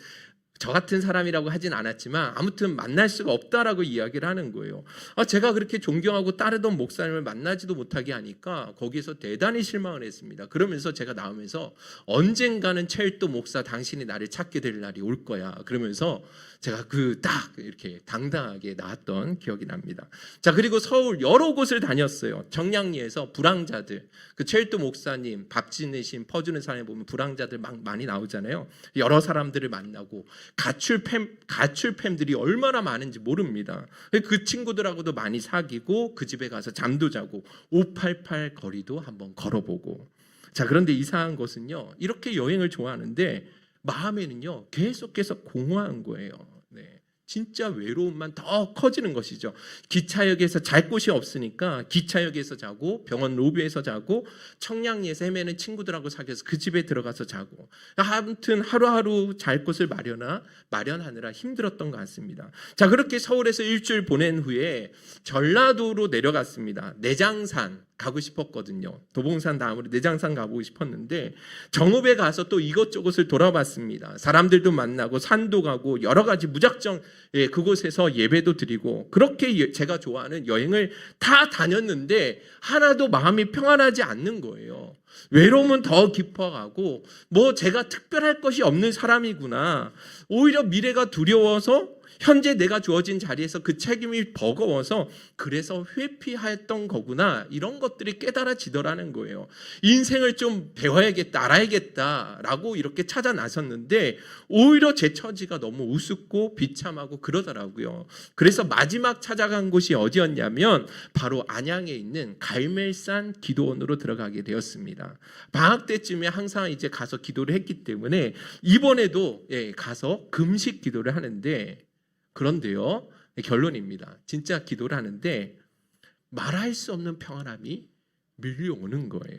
[SPEAKER 1] 저 같은 사람이라고 하진 않았지만 아무튼 만날 수가 없다라고 이야기를 하는 거예요. 제가 그렇게 존경하고 따르던 목사님을 만나지도 못하게 하니까 거기에서 대단히 실망을 했습니다. 그러면서 제가 나오면서 언젠가는 최일도 목사 당신이 나를 찾게 될 날이 올 거야. 그러면서 제가 딱 이렇게 당당하게 나왔던 기억이 납니다. 자, 그리고 서울 여러 곳을 다녔어요. 정량리에서 불황자들, 그 최일도 목사님 밥 지내신 퍼주는 사람에 보면 불황자들 막 많이 나오잖아요. 여러 사람들을 만나고 가출팸들이 얼마나 많은지 모릅니다. 그 친구들하고도 많이 사귀고 그 집에 가서 잠도 자고 588 거리도 한번 걸어보고. 자, 그런데 이상한 것은요. 이렇게 여행을 좋아하는데 마음에는요. 계속해서 공허한 거예요. 네. 진짜 외로움만 더 커지는 것이죠. 기차역에서 잘 곳이 없으니까 기차역에서 자고 병원 로비에서 자고 청량리에서 헤매는 친구들하고 사귀어서 그 집에 들어가서 자고 아무튼 하루하루 잘 곳을 마련하느라 힘들었던 것 같습니다. 자, 그렇게 서울에서 일주일 보낸 후에 전라도로 내려갔습니다. 내장산 가고 싶었거든요. 도봉산 다음으로 내장산 가보고 싶었는데 정읍에 가서 또 이것저것을 돌아봤습니다. 사람들도 만나고 산도 가고 여러 가지 무작정 그곳에서 예배도 드리고 그렇게 제가 좋아하는 여행을 다 다녔는데 하나도 마음이 평안하지 않는 거예요. 외로움은 더 깊어가고 뭐 제가 특별할 것이 없는 사람이구나. 오히려 미래가 두려워서 현재 내가 주어진 자리에서 그 책임이 버거워서 그래서 회피했던 거구나. 이런 것들이 깨달아지더라는 거예요. 인생을 좀 배워야겠다, 알아야겠다라고 이렇게 찾아 나섰는데 오히려 제 처지가 너무 우습고 비참하고 그러더라고요. 그래서 마지막 찾아간 곳이 어디였냐면 바로 안양에 있는 갈멜산 기도원으로 들어가게 되었습니다. 방학 때쯤에 항상 이제 가서 기도를 했기 때문에 이번에도 가서 금식 기도를 하는데 그런데요, 결론입니다. 진짜 기도를 하는데 말할 수 없는 평안함이 밀려오는 거예요.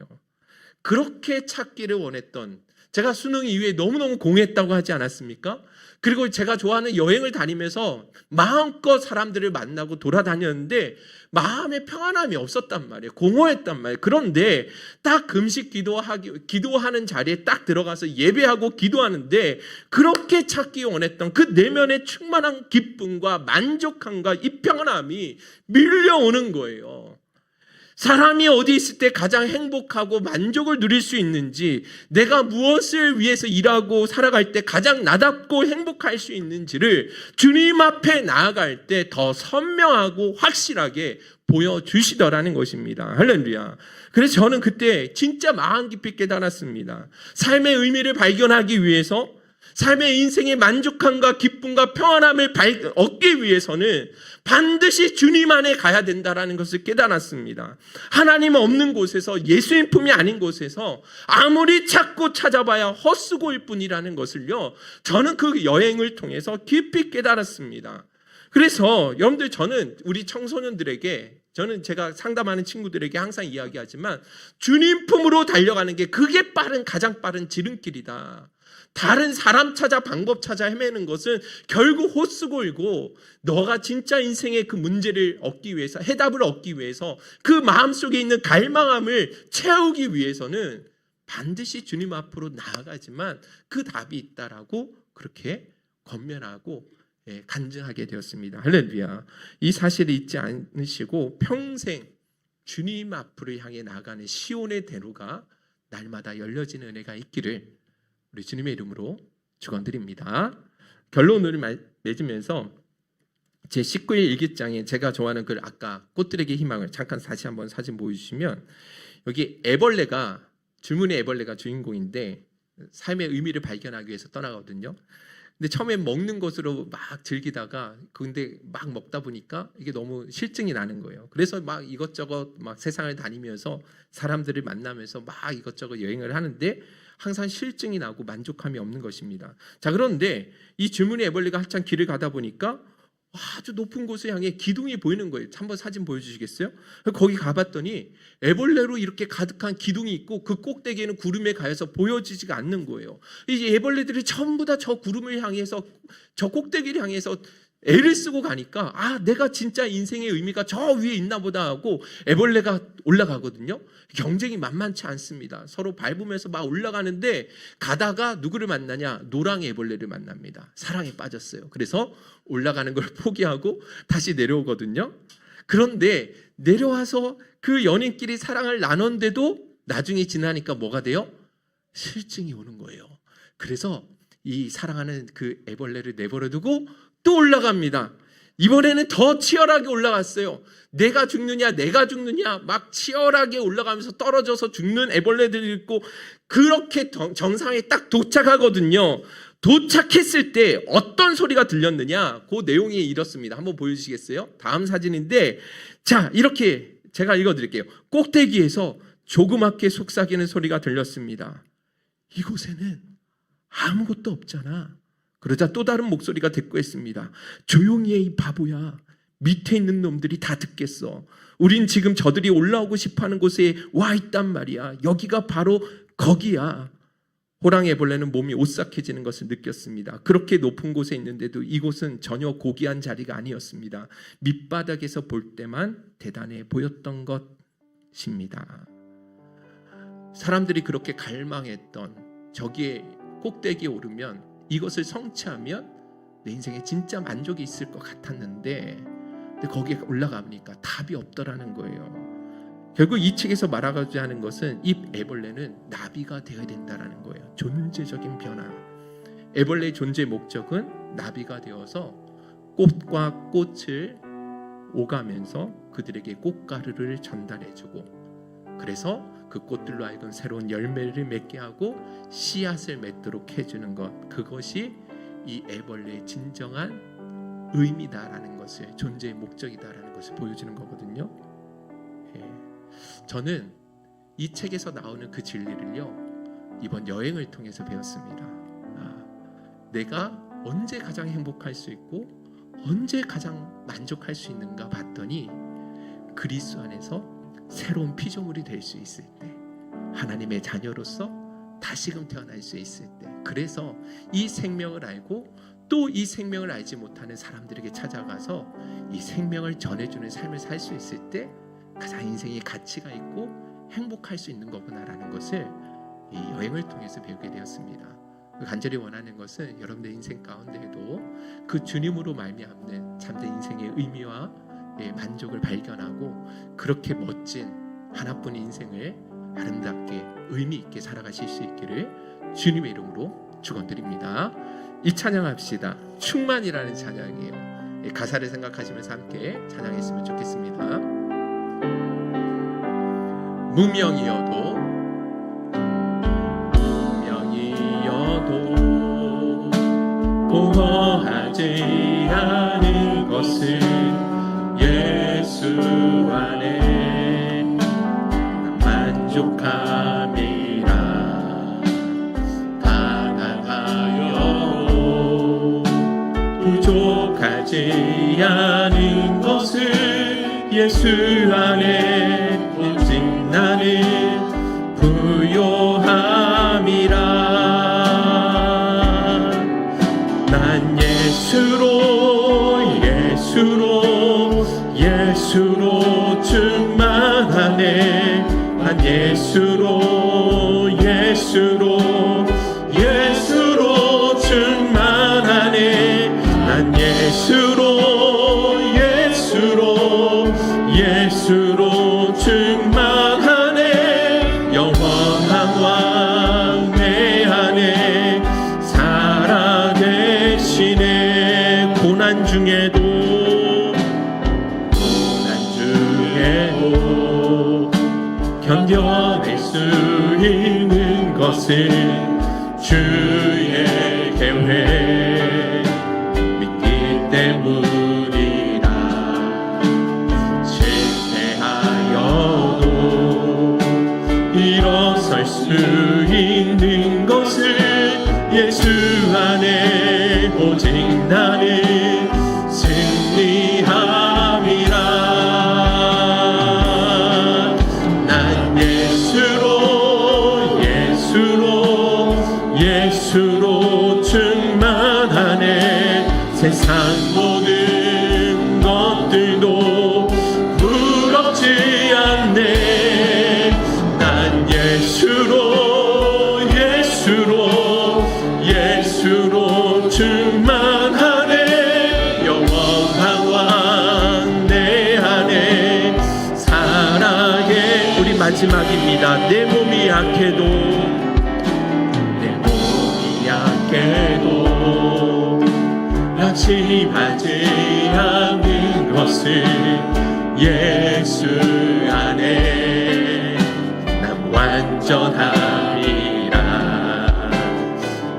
[SPEAKER 1] 그렇게 찾기를 원했던, 제가 수능 이후에 너무너무 공했다고 하지 않았습니까? 그리고 제가 좋아하는 여행을 다니면서 마음껏 사람들을 만나고 돌아다녔는데 마음에 평안함이 없었단 말이에요. 공허했단 말이에요. 그런데 딱 금식 기도하는 자리에 딱 들어가서 예배하고 기도하는데 그렇게 찾기 원했던 그 내면의 충만한 기쁨과 만족함과 이 평안함이 밀려오는 거예요. 사람이 어디 있을 때 가장 행복하고 만족을 누릴 수 있는지, 내가 무엇을 위해서 일하고 살아갈 때 가장 나답고 행복할 수 있는지를 주님 앞에 나아갈 때 더 선명하고 확실하게 보여주시더라는 것입니다. 할렐루야. 그래서 저는 그때 진짜 마음 깊이 깨달았습니다. 삶의 의미를 발견하기 위해서, 삶의 인생의 만족함과 기쁨과 평안함을 얻기 위해서는 반드시 주님 안에 가야 된다는 것을 깨달았습니다. 하나님 없는 곳에서, 예수님 품이 아닌 곳에서 아무리 찾고 찾아봐야 헛수고일 뿐이라는 것을요, 저는 그 여행을 통해서 깊이 깨달았습니다. 그래서 여러분들, 저는 우리 청소년들에게, 저는 제가 상담하는 친구들에게 항상 이야기하지만 주님 품으로 달려가는 게 그게 가장 빠른 지름길이다. 다른 사람 찾아 방법 찾아 헤매는 것은 결국 헛수고이고, 너가 진짜 인생의 그 문제를 얻기 위해서, 해답을 얻기 위해서, 그 마음속에 있는 갈망함을 채우기 위해서는 반드시 주님 앞으로 나아가지만 그 답이 있다라고 그렇게 권면하고 간증하게 되었습니다. 할렐루야. 이 사실을 잊지 않으시고 평생 주님 앞으로 향해 나가는 시온의 대로가 날마다 열려지는 은혜가 있기를 우리 주님의 이름으로 축원드립니다. 결론을 맺으면서 제 19일 일기장에 제가 좋아하는 그 아까 꽃들에게 희망을 잠깐 다시 한번 사진 보여주시면, 여기 애벌레가, 줄무늬 애벌레가 주인공인데 삶의 의미를 발견하기 위해서 떠나거든요. 근데 처음엔 먹는 것으로 막 즐기다가 근데 막 먹다 보니까 이게 너무 실증이 나는 거예요. 그래서 막 이것저것 막 세상을 다니면서 사람들을 만나면서 막 이것저것 여행을 하는데 항상 실증이 나고 만족함이 없는 것입니다. 자, 그런데 이 줄무늬 애벌레가 한참 길을 가다 보니까 아주 높은 곳을 향해 기둥이 보이는 거예요. 한번 사진 보여주시겠어요? 거기 가봤더니 애벌레로 이렇게 가득한 기둥이 있고 그 꼭대기에는 구름에 가여서 보여지지가 않는 거예요. 이 애벌레들이 전부 다 저 구름을 향해서, 저 꼭대기를 향해서 애를 쓰고 가니까 내가 진짜 인생의 의미가 저 위에 있나 보다 하고 애벌레가 올라가거든요. 경쟁이 만만치 않습니다. 서로 밟으면서 막 올라가는데 가다가 누구를 만나냐? 노랑의 애벌레를 만납니다. 사랑에 빠졌어요. 그래서 올라가는 걸 포기하고 다시 내려오거든요. 그런데 내려와서 그 연인끼리 사랑을 나눴는데도 나중에 지나니까 뭐가 돼요? 실증이 오는 거예요. 그래서 이 사랑하는 그 애벌레를 내버려두고 또 올라갑니다. 이번에는 더 치열하게 올라갔어요. 내가 죽느냐 막 치열하게 올라가면서 떨어져서 죽는 애벌레들이 있고, 그렇게 정상에 딱 도착하거든요. 도착했을 때 어떤 소리가 들렸느냐, 그 내용이 이렇습니다. 한번 보여주시겠어요? 다음 사진인데, 자, 이렇게 제가 읽어드릴게요. 꼭대기에서 조그맣게 속삭이는 소리가 들렸습니다. 이곳에는 아무것도 없잖아. 그러자 또 다른 목소리가 대꾸했습니다. 조용히 해, 이 바보야. 밑에 있는 놈들이 다 듣겠어. 우린 지금 저들이 올라오고 싶어하는 곳에 와 있단 말이야. 여기가 바로 거기야. 호랑이 애벌레는 몸이 오싹해지는 것을 느꼈습니다. 그렇게 높은 곳에 있는데도 이곳은 전혀 고귀한 자리가 아니었습니다. 밑바닥에서 볼 때만 대단해 보였던 것입니다. 사람들이 그렇게 갈망했던 저기에 꼭대기에 오르면, 이것을 성취하면 내 인생에 진짜 만족이 있을 것 같았는데, 근데 거기에 올라가보니까 답이 없더라는 거예요. 결국 이 책에서 말하고자 하는 것은 이 애벌레는 나비가 되어야 된다는 거예요. 존재적인 변화. 애벌레의 존재 목적은 나비가 되어서 꽃과 꽃을 오가면서 그들에게 꽃가루를 전달해주고, 그래서 그 꽃들로 하여금 새로운 열매를 맺게 하고 씨앗을 맺도록 해주는 것, 그것이 이 애벌레의 진정한 의미다라는 것을, 존재의 목적이다라는 것을 보여주는 거거든요. 저는 이 책에서 나오는 그 진리를요, 이번 여행을 통해서 배웠습니다. 내가 언제 가장 행복할 수 있고 언제 가장 만족할 수 있는가 봤더니, 그리스도 안에서 새로운 피조물이 될 수 있을 때, 하나님의 자녀로서 다시금 태어날 수 있을 때, 그래서 이 생명을 알고 또 이 생명을 알지 못하는 사람들에게 찾아가서 이 생명을 전해주는 삶을 살 수 있을 때 가장 인생에 가치가 있고 행복할 수 있는 거구나라는 것을 이 여행을 통해서 배우게 되었습니다. 간절히 원하는 것은 여러분들 인생 가운데에도 그 주님으로 말미암는 참된 인생의 의미와 만족을 발견하고, 그렇게 멋진 하나뿐인 인생을 아름답게 의미 있게 살아가실 수 있기를 주님의 이름으로 축원드립니다. 이 찬양합시다. 충만이라는 찬양이에요. 가사를 생각하시면서 함께 찬양했으면 좋겠습니다. 무명이어도 공허하지 않은 것을 예수 안에 만족함이라. 가난하여도 부족하지 않은 것을 예수 안에 오직 나는 부요함이라. 예수로 충만하네. 난 예수로 충만하네. 난 예수로 충만하네. 영원한 왕 내 안에 살아계시네. 고난 중에도 견뎌낼 수 있는 것은 주의 계획 믿기 때문이라. 실패하여도 일어설 수 있는 것은 예수 안에 오직 나는 승리함이라. 예수로 충만하네. 세상 모든 것들도 부럽지 않네. 난 예수로 충만하네. 영원한 왕 내 안에 살아계. 우리 마지막입니다. 내 몸이 약해도 낙심하지 않는 것은 예수 안에 난 완전함이라.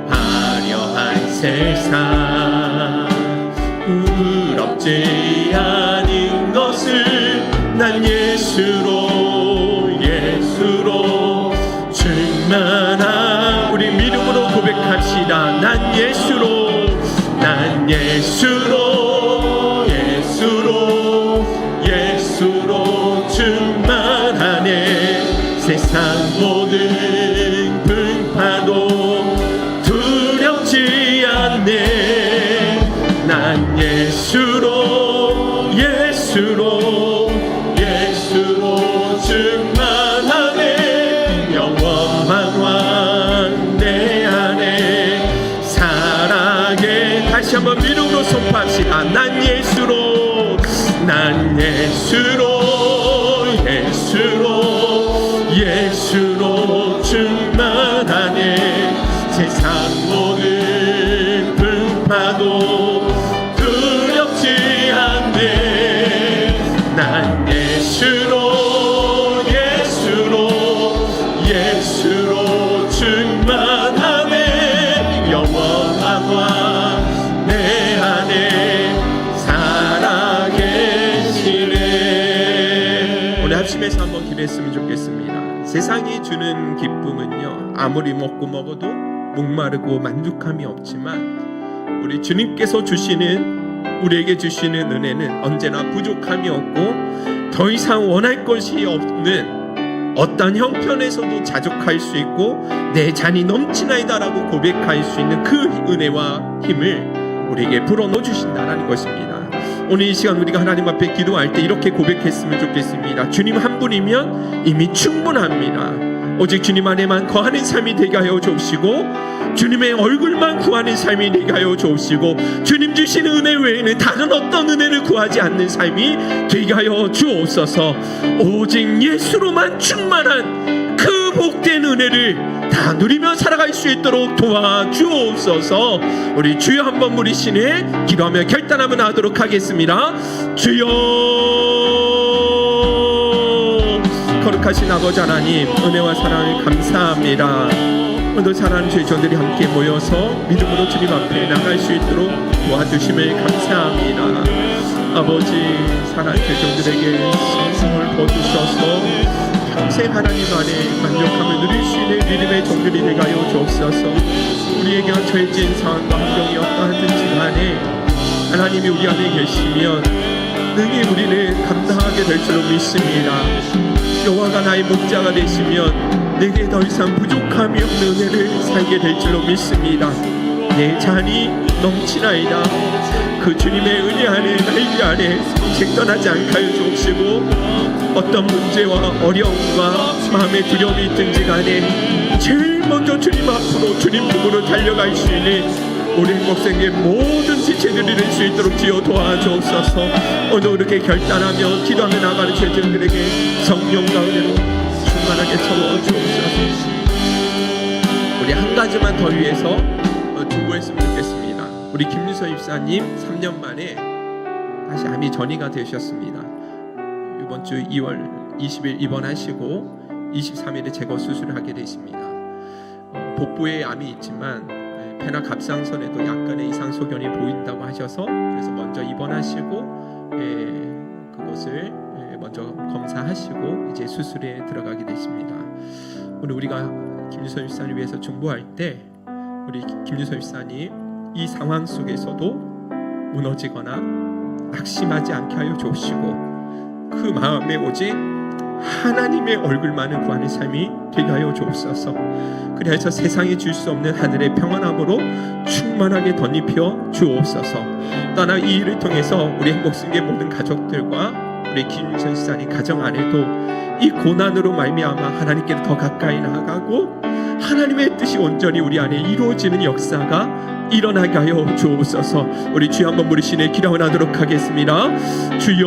[SPEAKER 1] 화려한 세상 부럽지 않은 것은 난 예수로 충만한. 우리 믿음으로 고백합시다. 난 예수로 충만하네. 세상 모든 풍파도 두렵지 않네. 난 예수로 충만하네. 영원한 왕 내 안에 살아계. 다시 한번 믿음으로 선포합시다. 난 예수로 충만하네. 세상 모든 풍파도 두렵지 않네. 난 예수로 충만하네. 영원한 왕 내 안에 살아계시네. 오늘 합심해서 한번 기도했으면 좋겠습니다. 세상이 주는 기쁨은요, 아무리 먹고 먹어도 목마르고 만족함이 없지만 우리 주님께서 우리에게 주시는 은혜는 언제나 부족함이 없고 더 이상 원할 것이 없는, 어떤 형편에서도 자족할 수 있고 내 잔이 넘치나이다라고 고백할 수 있는 그 은혜와 힘을 우리에게 불어넣어 주신다라는 것입니다. 오늘 이 시간 우리가 하나님 앞에 기도할 때 이렇게 고백했으면 좋겠습니다. 주님 한 분이면 이미 충분합니다. 오직 주님 안에만 거하는 삶이 되게 하여 주옵시고, 주님의 얼굴만 구하는 삶이 되게 하여 주옵시고, 주님 주시는 은혜 외에는 다른 어떤 은혜를 구하지 않는 삶이 되게 하여 주옵소서. 오직 예수로만 충만한 그 복된 은혜를 다 누리며 살아갈 수 있도록 도와주옵소서. 우리 주여 한번 부르시네 기도하며 결단하며 나가도록 하겠습니다. 주여. 거룩하신 아버지 하나님, 은혜와 사랑을 감사합니다. 오늘도 사랑하는 저희 종들이 함께 모여서 믿음으로 주님 앞에 나갈 수 있도록 도와주심을 감사합니다. 아버지, 사랑하는 저희 종들에게 성성을 거두셔서 평생 하나님 안에 만족함을 누릴 수 있는 믿음의 종들이 되게 하여 주옵소서. 우리에게 처해진 상황과 환경이 어떠하든지 간에 하나님이 우리 안에 계시면 능히 우리는 감당하게 될 줄로 믿습니다. 여호와가 나의 목자가 되시면 내게 더 이상 부족함이 없는 은혜를 살게 될 줄로 믿습니다. 내 잔이 넘치나이다. 그 주님의 은혜 안에 날개 아래 평생 떠나지 않게 하여 주옵시고, 어떤 문제와 어려움과 마음의 두려움이 있든지 간에 제일 먼저 주님 앞으로 주님 품으로 달려갈 수 있는 우리 행복생의 모든 지체 드릴 수 있도록 주여 도와주옵소서. 오늘 이렇게 결단하며 기도하며 나가는 죄들에게 성령 가운데로 충만하게 채워주옵소서. 우리 한 가지만 더 위해서 중보했으면 좋겠습니다. 우리 김유서 입사님 3년 만에 다시 암이 전이가 되셨습니다. 이번 주 2월 20일 입원하시고 23일에 제거 수술을 하게 되십니다. 복부에 암이 있지만 폐나 갑상선에도 약간의 이상 소견이 보인다고 하셔서 그래서 먼저 입원하시고 그것을 먼저 검사하시고 이제 수술에 들어가게 되십니다. 오늘 우리가 김유서 집사님 위해서 중보할 때 우리 김유서 집사님 이 상황 속에서도 무너지거나 낙심하지 않게 하여 주시고 그 마음에 오직 하나님의 얼굴만을 구하는 삶이 되게 하여 주옵소서. 그래서 세상이 줄 수 없는 하늘의 평안함으로 충만하게 덧입혀 주옵소서. 또한 이 일을 통해서 우리 행복승계 모든 가족들과 우리 김유선 집사님 가정 안에도 이 고난으로 말미암아 하나님께로 더 가까이 나아가고 하나님의 뜻이 온전히 우리 안에 이루어지는 역사가 일어나게 하여 주옵소서. 우리 주여 한번 부르시네 기도하도록 하겠습니다. 주여